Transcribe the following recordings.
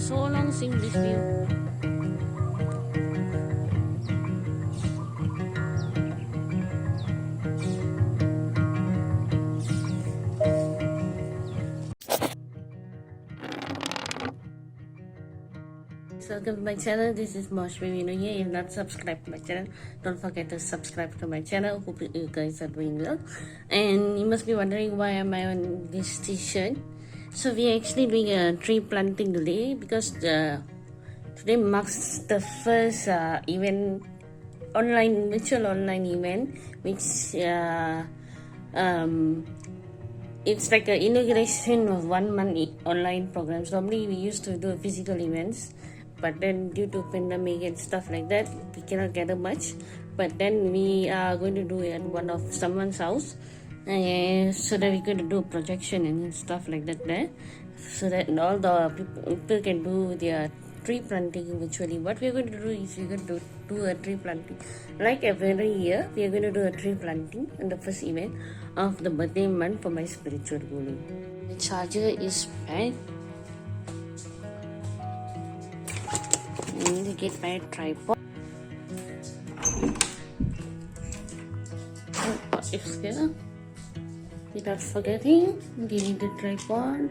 so long seeing this view. Welcome to my channel. This is V.Moushami here. If not subscribed to my channel, don't forget to subscribe to my channel. Hope you guys are doing well. And you must be wondering why am I on this t-shirt. So we are actually doing a tree planting today because today marks the first virtual online event, which it's like an inauguration of 1 month online programs. Normally we used to do physical events, but then due to pandemic and stuff like that, we cannot gather much. But then we are going to do it at one of someone's house, so that we're going to do projection and stuff like that there, so that all the people can do their tree planting virtually. What we're going to do is we're going to do a tree planting. Like every year, we are going to do a tree planting in the first event of the birthday month for my spiritual guru. The charger is back. I need to get my tripod. Tripod is here. Without forgetting, we need the tripod.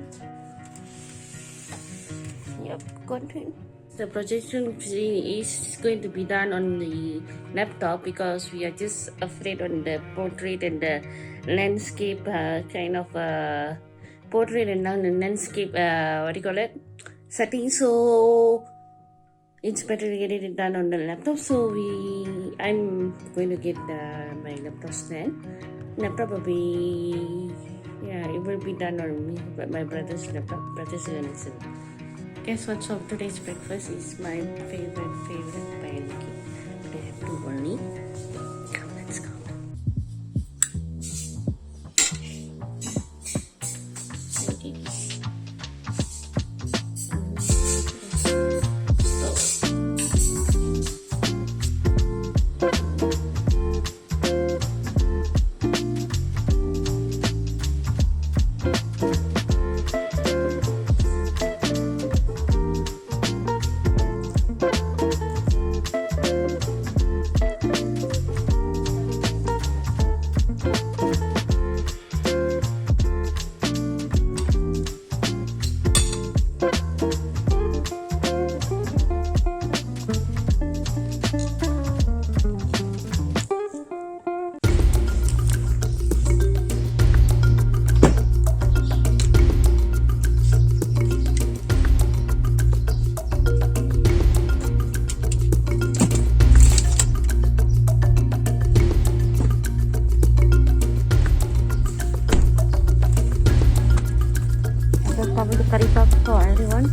Yep, got it. The projection is going to be done on the laptop because we are just afraid on the portrait and the landscape kind of portrait and landscape setting. So it's better to get it done on the laptop. So I'm going to get my laptop stand. Laptop will be it will be done on my brother's laptop. Guess what's up? Today's breakfast is my favorite pancake. But I have two only. Come, let's go. Probably curry puff for everyone.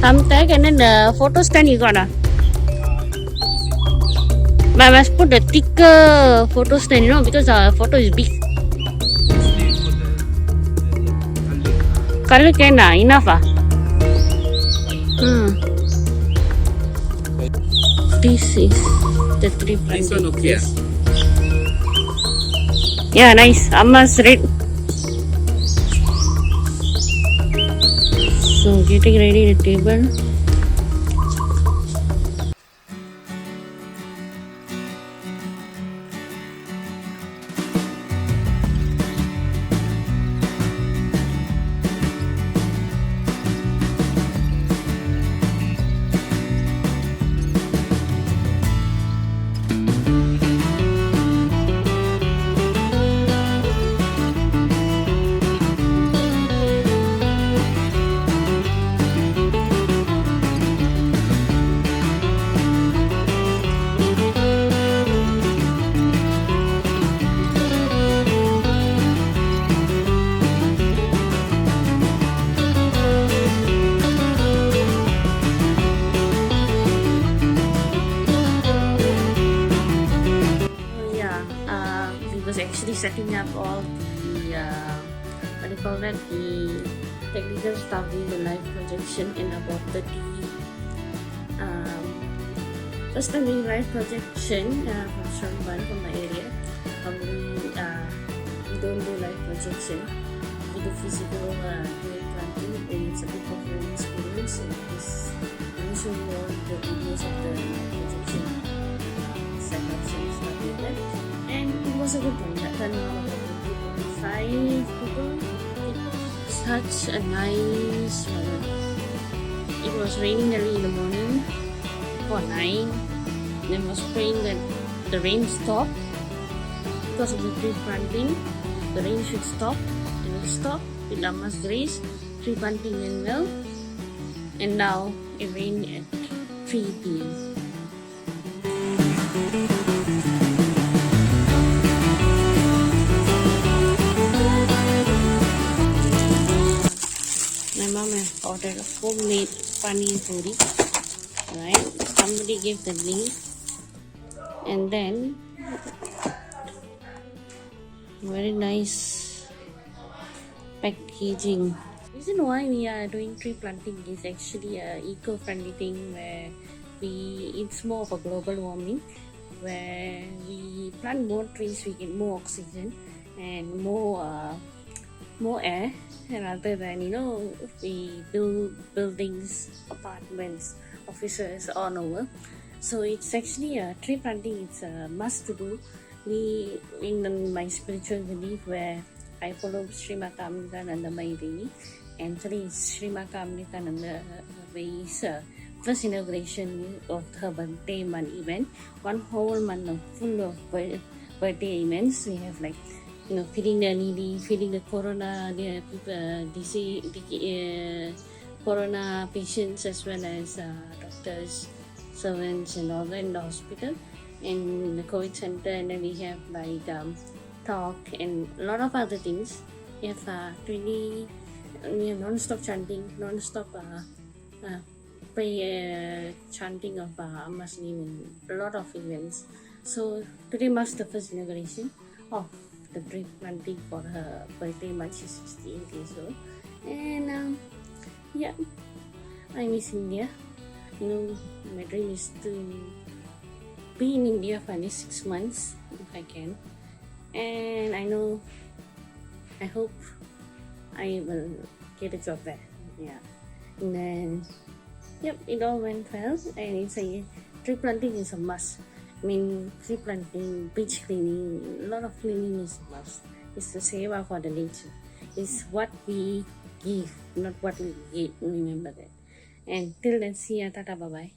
Thumbtack and then the photo stand you got. But I must put the thicker photo stand, because the photo is big. Color can enough. This is the tree planting. This one okay. Yeah, nice. Amma's red. So getting ready the table. setting up all the what do you call that, the technical stuff in the live projection, and about 30 first time doing live projection from Shorban, from my area. We don't do live projection, we do physical doing planting, and it's a bit of learning experience. And this I'm show you all the videos of the live projection setups and stuff like that. And it was a good one. That time about 5 people. Such a nice weather. It was raining early in the morning for 9. Then was praying that the rain stopped because of the tree planting. The rain should stop, and it stopped with Allah's grace. Tree planting went well, and now it rained at 3 p.m. My mom ordered a homemade pani puri. Right? Somebody gave the link, and then very nice packaging. Reason why we are doing tree planting is actually a eco-friendly thing, where it's more of a global warming, where we plant more trees, we get more oxygen and more air, rather than we build buildings, apartments, offices all over. So it's actually a tree planting. It's a must to do. We, in my spiritual belief, where I follow Sri Mata Amritananda Devi, and today is Sri Mata Amritananda Devi's first inauguration of her birthday month event. One whole month full of birthday events. We have like feeding the needy, feeding the corona, the corona patients, as well as doctors, servants, and all that in the hospital and the COVID center. And then we have like talk and a lot of other things. We have non-stop chanting, non-stop chanting of Amma's name, and a lot of events. So today marks the first inauguration of the tree planting for her birthday month. She's 68 years old, and yeah, I miss India. My dream is to be in India for at least 6 months if I can, and I hope I will get a job there. Yeah, and then yep, it all went well, and it's a tree planting is a must. I mean, tree planting, beach cleaning, a lot of cleaning is a must. It's the seva for the nature. It's what we give, not what we get. Remember that. And till then, see ya, tata, bye bye.